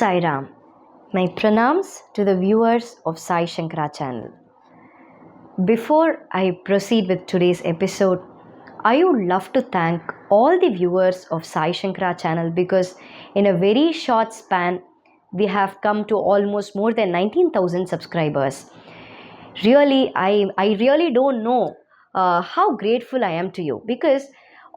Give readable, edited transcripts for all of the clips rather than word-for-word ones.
Sai Ram. My pranams to the viewers of Sai Shankara channel. Before I proceed with today's episode, I would love to thank all the viewers of Sai Shankara channel because in a very short span, we have come to almost more than 19,000 subscribers. Really, I really don't know how grateful I am to you because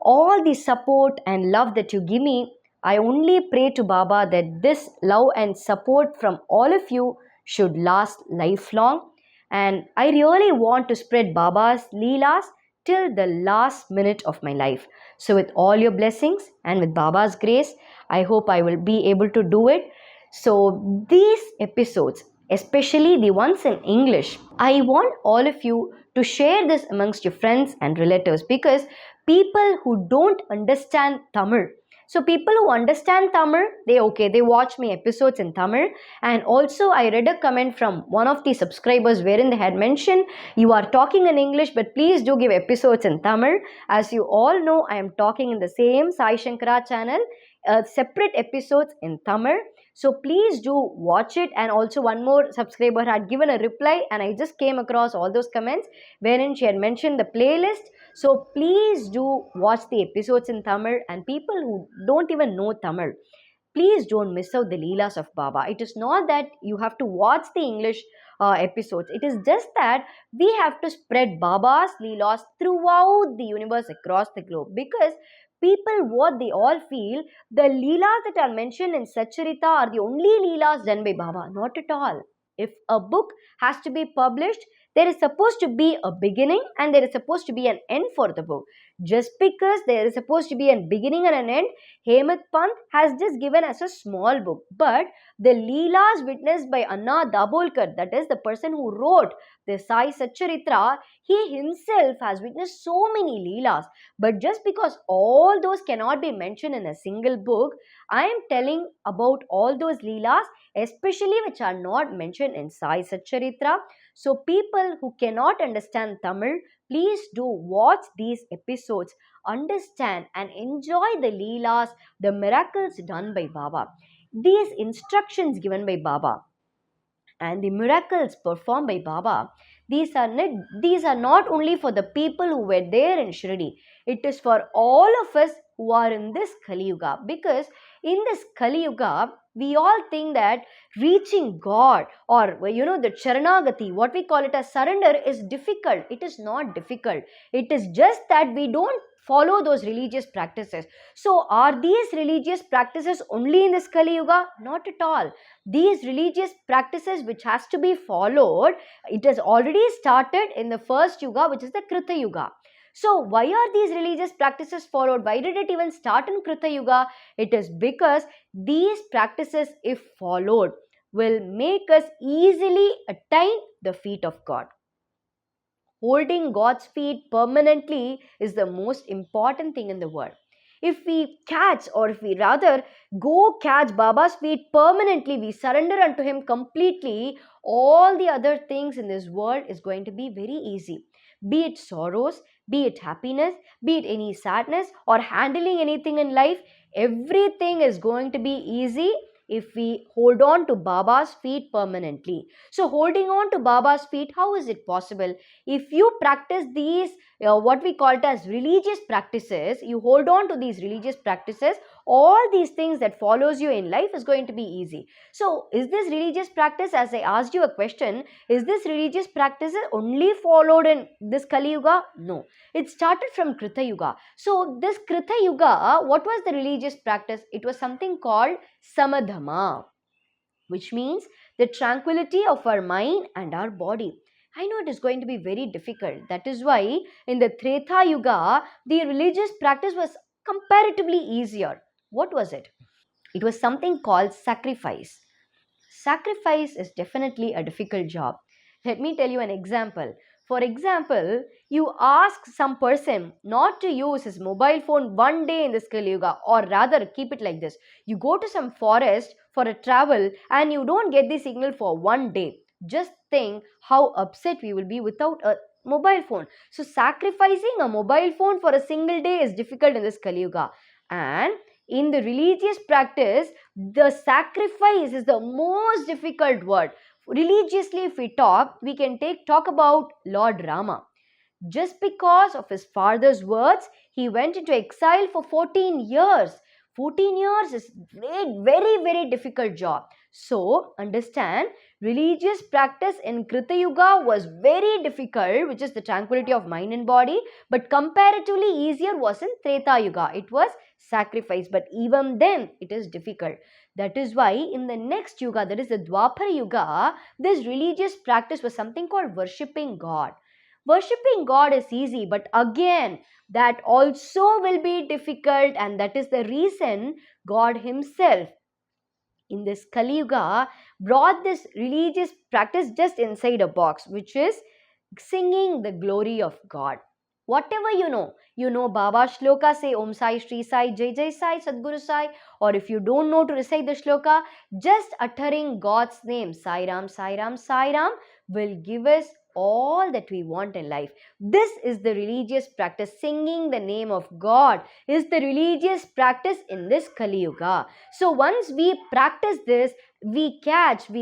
all the support and love that you give me, I only pray to Baba that this love and support from all of you should last lifelong. And I really want to spread Baba's Leelas till the last minute of my life. So, with all your blessings and with Baba's grace, I hope I will be able to do it. So, these episodes, especially the ones in English, I want all of you to share this amongst your friends and relatives because people who don't understand Tamil, so people who understand Tamil, they watch my episodes in Tamil. And also I read a comment from one of the subscribers wherein they had mentioned, you are talking in English, but please do give episodes in Tamil. As you all know, I am talking in the same Sai Shankara channel, separate episodes in Tamil. So please do watch it. And also one more subscriber had given a reply and I just came across all those comments wherein she had mentioned the playlist. So please do watch the episodes in Tamil, and people who don't even know Tamil, please don't miss out the Leelas of Baba. It is not that you have to watch the English episodes. It is just that we have to spread Baba's Leelas throughout the universe across the globe because people, what they all feel, the Leelas that are mentioned in Satcharita are the only Leelas done by Baba. Not at all. If a book has to be published, there is supposed to be a beginning and there is supposed to be an end for the book. Just because there is supposed to be a beginning and an end, Hemant Pant has just given us a small book. But the Leelas witnessed by Anna Dabolkar, that is the person who wrote the Sai Satcharitra, he himself has witnessed so many Leelas. But just because all those cannot be mentioned in a single book, I am telling about all those Leelas, especially which are not mentioned in Sai Satcharitra. So people who cannot understand Tamil, please do watch these episodes, understand and enjoy the Leelas, the miracles done by Baba. These instructions given by Baba and the miracles performed by Baba, these are not only for the people who were there in Shirdi. It is for all of us who are in this Kali Yuga. Because in this Kali Yuga, we all think that reaching God or the Charanagati, what we call it as surrender, is difficult. It is not difficult. It is just that we don't follow those religious practices. So are these religious practices only in this Kali Yuga? Not at all. These religious practices which has to be followed, it has already started in the first Yuga, which is the Krita Yuga. So why are these religious practices followed? Why did it even start in Krita Yuga? It is because these practices, if followed, will make us easily attain the feet of God. Holding God's feet permanently is the most important thing in the world. If we catch, or if we rather go catch Baba's feet permanently, we surrender unto Him completely, all the other things in this world is going to be very easy. Be it sorrows, be it happiness, be it any sadness, or handling anything in life, everything is going to be easy if we hold on to Baba's feet permanently. So holding on to Baba's feet, how is it possible? If you practice these, what we call it as religious practices, you hold on to these religious practices, all these things that follows you in life is going to be easy. So is this religious practice, as I asked you a question, is this religious practice only followed in this Kali Yuga? No. It started from Krita Yuga. So this Krita Yuga, what was the religious practice? It was something called Samadhama, which means the tranquility of our mind and our body. I know it is going to be very difficult. That is why in the Treta Yuga, the religious practice was comparatively easier. What was it? It was something called sacrifice. Sacrifice is definitely a difficult job. Let me tell you an example. For example, you ask some person not to use his mobile phone one day in this Kali Yuga, or rather keep it like this. You go to some forest for a travel and you don't get the signal for one day. Just think how upset we will be without a mobile phone. So sacrificing a mobile phone for a single day is difficult in this Kali Yuga. And In the religious practice, the sacrifice is the most difficult word. Religiously, if we talk, we can talk about Lord Rama. Just because of his father's words, he went into exile for 14 years. 14 years is a very, very difficult job. So, understand, religious practice in Krita Yuga was very difficult, which is the tranquility of mind and body, but comparatively easier was in Treta Yuga. It was sacrifice, but even then it is difficult. That is why in the next Yuga, that is the Dwapara Yuga, this religious practice was something called worshipping God. Worshipping God is easy, but again, that also will be difficult, and that is the reason God Himself in this Kali Yuga brought this religious practice just inside a box, which is singing the glory of God. Whatever you know Baba Shloka, say Om Sai, Shri Sai, Jai Jai Sai, Sadguru Sai, or if you don't know to recite the Shloka, just uttering God's name, Sai Ram, Sai Ram, Sai Ram, will give us all that we want in life. This is the religious practice. Singing the name of God is the religious practice in this Kali Yuga. So once we practice this, we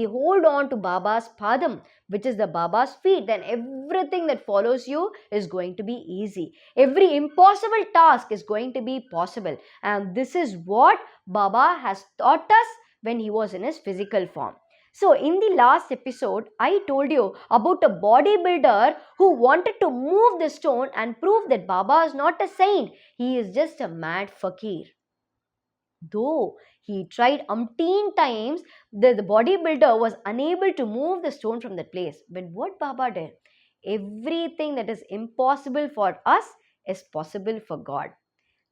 hold on to Baba's padam, which is the Baba's feet, then everything that follows you is going to be easy. Every impossible task is going to be possible. And this is what Baba has taught us when he was in his physical form. So in the last episode, I told you about a bodybuilder who wanted to move the stone and prove that Baba is not a saint. He is just a mad fakir. Though he tried umpteen times, the bodybuilder was unable to move the stone from that place. But what Baba did? Everything that is impossible for us is possible for God.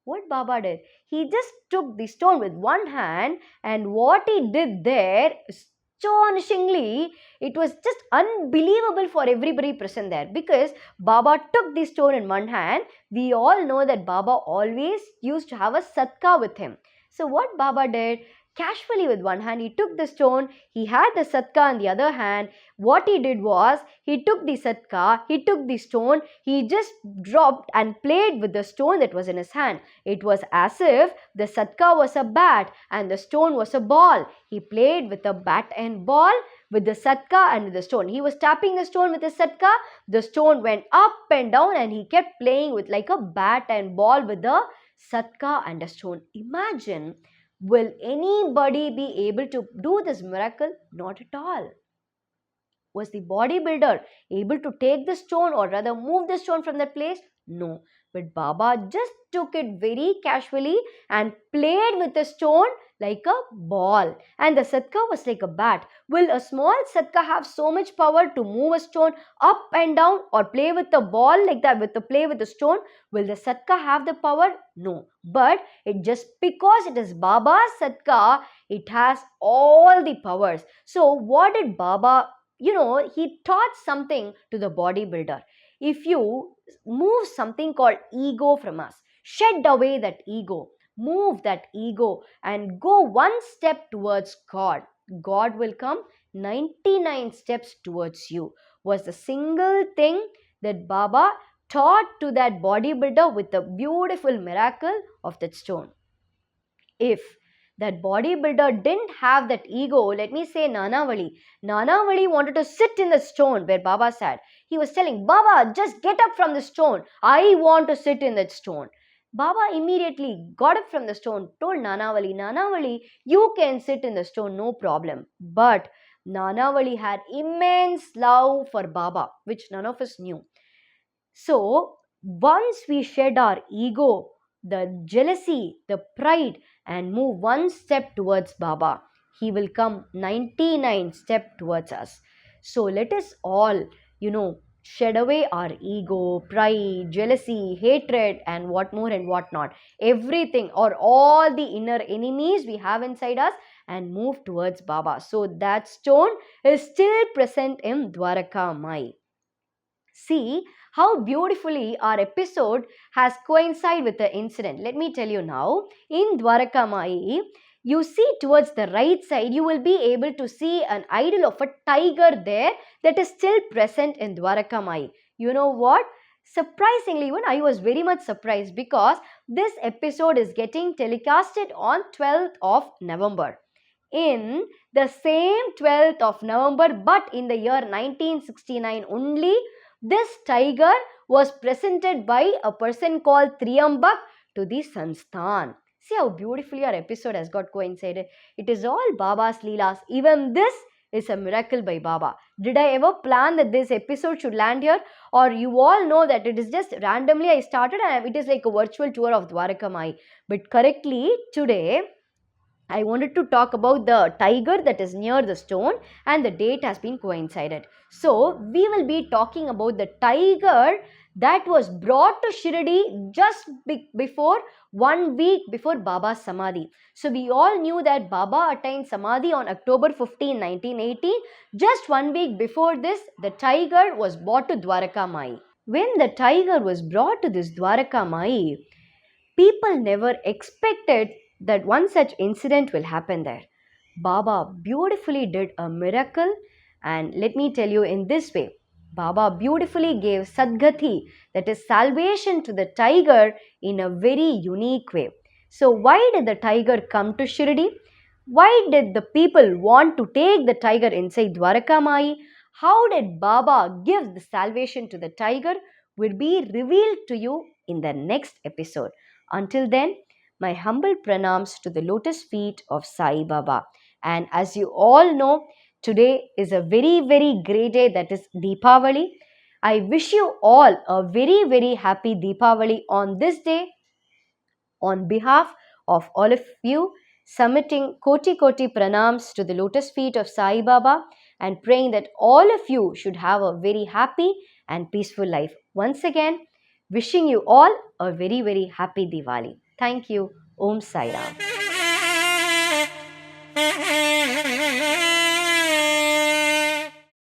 What Baba did? He just took the stone with one hand, and what he did there, astonishingly, it was just unbelievable for everybody present there, because Baba took the stone in one hand. We all know that Baba always used to have a satka with him. So what Baba did, casually with one hand, he took the stone, he had the satka on the other hand. What he did was, he took the satka, he took the stone, he just dropped and played with the stone that was in his hand. It was as if the satka was a bat and the stone was a ball. He played with the bat and ball, with the satka and the stone. He was tapping the stone with the satka, the stone went up and down, and he kept playing with like a bat and ball with the satka and a stone. Imagine, will anybody be able to do this miracle? Not at all. Was the bodybuilder able to take the stone, or rather move the stone from that place? No. But Baba just took it very casually and played with the stone like a ball. And the satka was like a bat. Will a small satka have so much power to move a stone up and down, or play with the ball like that, play with the stone? Will the satka have the power? No. But it just because it is Baba's satka, it has all the powers. So what did Baba, he taught something to the bodybuilder. If you move something called ego from us, shed away that ego, move that ego, and go one step towards God, God will come 99 steps towards you, was the single thing that Baba taught to that bodybuilder with the beautiful miracle of that stone. If that bodybuilder didn't have that ego, let me say Nanavali wanted to sit in the stone where Baba sat. He was telling Baba, just get up from the stone. I want to sit in that stone. Baba immediately got up from the stone, told Nanavali, you can sit in the stone, no problem. But Nanavali had immense love for Baba, which none of us knew. So once we shed our ego, the jealousy, the pride, and move one step towards Baba, he will come 99 steps towards us. So let us all, shed away our ego, pride, jealousy, hatred, and what more and what not. Everything, or all the inner enemies we have inside us, and move towards Baba. So that stone is still present in Dwarakamai. See how beautifully our episode has coincided with the incident. Let me tell you now, in Dwarakamai, you see towards the right side, you will be able to see an idol of a tiger there that is still present in Dwarakamai. You know what? Surprisingly, even I was very much surprised because this episode is getting telecasted on 12th of November. In the same 12th of November, but in the year 1969 only, this tiger was presented by a person called Triambak to the Sansthan. See how beautifully our episode has got coincided. It is all Baba's Leelas. Even this is a miracle by Baba. Did I ever plan that this episode should land here? Or you all know that it is just randomly I started and it is like a virtual tour of Dwarakamai. But correctly, today I wanted to talk about the tiger that is near the stone and the date has been coincided. So, we will be talking about the tiger that was brought to Shirdi just before 1 week before Baba's Samadhi. So, we all knew that Baba attained Samadhi on October 15, 1980. Just 1 week before this, the tiger was brought to Dwarakamai. When the tiger was brought to this Dwarakamai, people never expected that one such incident will happen there. Baba beautifully did a miracle, and let me tell you in this way, Baba beautifully gave Sadgati, that is salvation, to the tiger in a very unique way. So, why did the tiger come to Shirdi? Why did the people want to take the tiger inside Dwarakamai? How did Baba give the salvation to the tiger? Will be revealed to you in the next episode. Until then, my humble pranams to the lotus feet of Sai Baba. And as you all know, today is a very, very great day, that is Deepavali. I wish you all a very, very happy Deepavali on this day. On behalf of all of you, submitting Koti Koti pranams to the lotus feet of Sai Baba and praying that all of you should have a very happy and peaceful life. Once again, wishing you all a very, very happy Diwali. Thank you. Om Sai Ram.